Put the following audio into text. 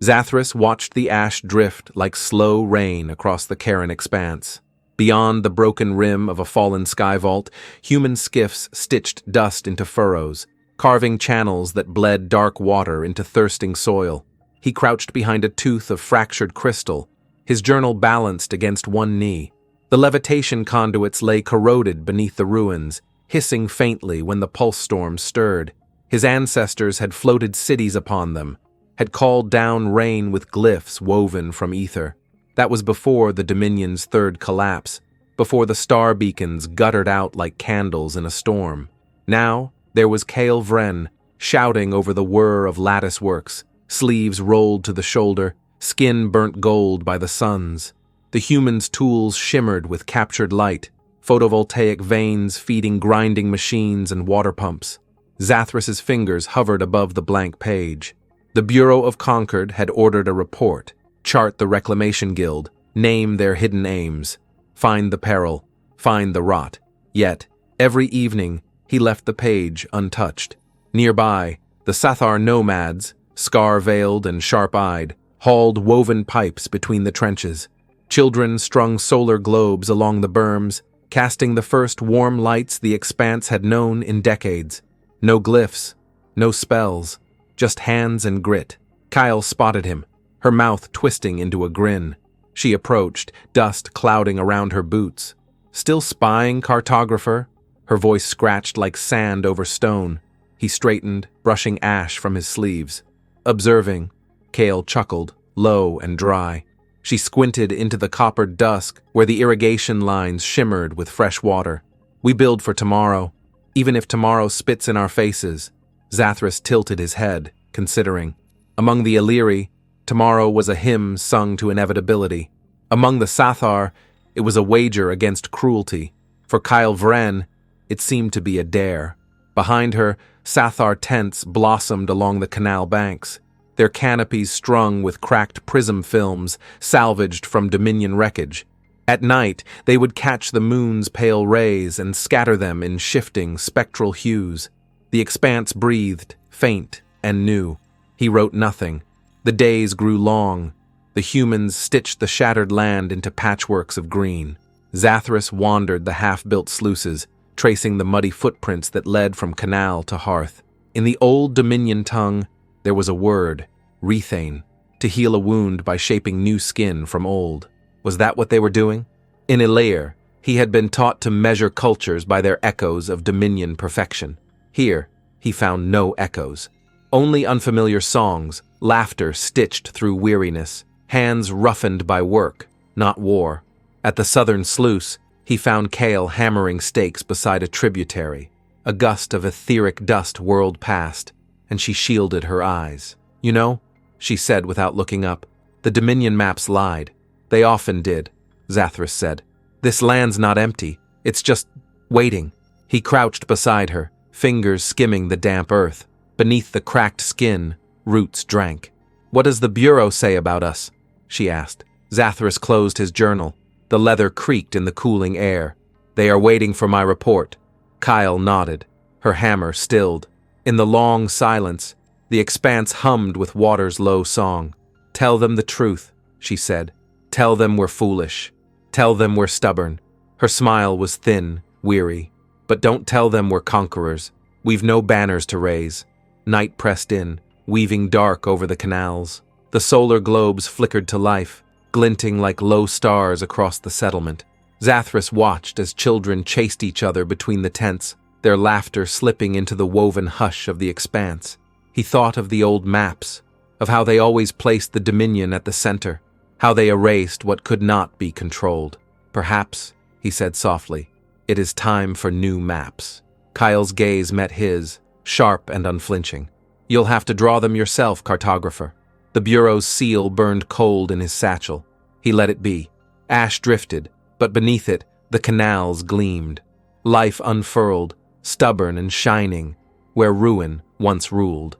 Zathras watched the ash drift like slow rain across the Karen expanse. Beyond the broken rim of a fallen sky vault, human skiffs stitched dust into furrows, carving channels that bled dark water into thirsting soil. He crouched behind a tooth of fractured crystal, his journal balanced against one knee. The levitation conduits lay corroded beneath the ruins, hissing faintly when the pulse storm stirred. His ancestors had floated cities upon them, had called down rain with glyphs woven from ether. That was before the Dominion's third collapse, before the star beacons guttered out like candles in a storm. Now, there was Kael Vren, shouting over the whir of latticeworks, sleeves rolled to the shoulder, skin burnt gold by the suns. The human's tools shimmered with captured light, photovoltaic veins feeding grinding machines and water pumps. Zathras's fingers hovered above the blank page. The Bureau of Concord had ordered a report, chart the Reclamation Guild, name their hidden aims, find the peril, find the rot. Yet, every evening, he left the page untouched. Nearby, the Sathar nomads, scar-veiled and sharp-eyed, hauled woven pipes between the trenches. Children strung solar globes along the berms, casting the first warm lights the expanse had known in decades. No glyphs, no spells, just hands and grit. Kyle spotted him, her mouth twisting into a grin. She approached, dust clouding around her boots. Still spying, cartographer? Her voice scratched like sand over stone. He straightened, brushing ash from his sleeves. Observing, Kale chuckled, low and dry. She squinted into the coppered dusk where the irrigation lines shimmered with fresh water. We build for tomorrow, even if tomorrow spits in our faces. Zathras tilted his head, considering. Among the Illyri, tomorrow was a hymn sung to inevitability. Among the Sathar, it was a wager against cruelty. For Kael Vren, it seemed to be a dare. Behind her, Sathar tents blossomed along the canal banks, their canopies strung with cracked prism films salvaged from Dominion wreckage. At night, they would catch the moon's pale rays and scatter them in shifting, spectral hues. The expanse breathed, faint and new. He wrote nothing. The days grew long. The humans stitched the shattered land into patchworks of green. Zathras wandered the half-built sluices, tracing the muddy footprints that led from canal to hearth. In the old Dominion tongue, there was a word, rethane, to heal a wound by shaping new skin from old. Was that what they were doing? In Elair, he had been taught to measure cultures by their echoes of Dominion perfection. Here, he found no echoes. Only unfamiliar songs, laughter stitched through weariness, hands roughened by work, not war. At the southern sluice, he found Kale hammering stakes beside a tributary. A gust of etheric dust whirled past, and she shielded her eyes. You know, she said without looking up, the Dominion maps lied. They often did, Zathras said. This land's not empty, it's just waiting. He crouched beside her, fingers skimming the damp earth. Beneath the cracked skin, roots drank. What does the Bureau say about us? She asked. Zathras closed his journal. The leather creaked in the cooling air. They are waiting for my report. Kyle nodded. Her hammer stilled. In the long silence, the expanse hummed with water's low song. Tell them the truth, she said. Tell them we're foolish. Tell them we're stubborn. Her smile was thin, weary. But don't tell them we're conquerors. We've no banners to raise. Night pressed in, weaving dark over the canals. The solar globes flickered to life, glinting like low stars across the settlement. Zathras watched as children chased each other between the tents, their laughter slipping into the woven hush of the expanse. He thought of the old maps, of how they always placed the Dominion at the center, how they erased what could not be controlled. Perhaps, he said softly, it is time for new maps. Kyle's gaze met his, sharp and unflinching. You'll have to draw them yourself, cartographer. The Bureau's seal burned cold in his satchel. He let it be. Ash drifted, but beneath it, the canals gleamed. Life unfurled, stubborn and shining, where ruin once ruled.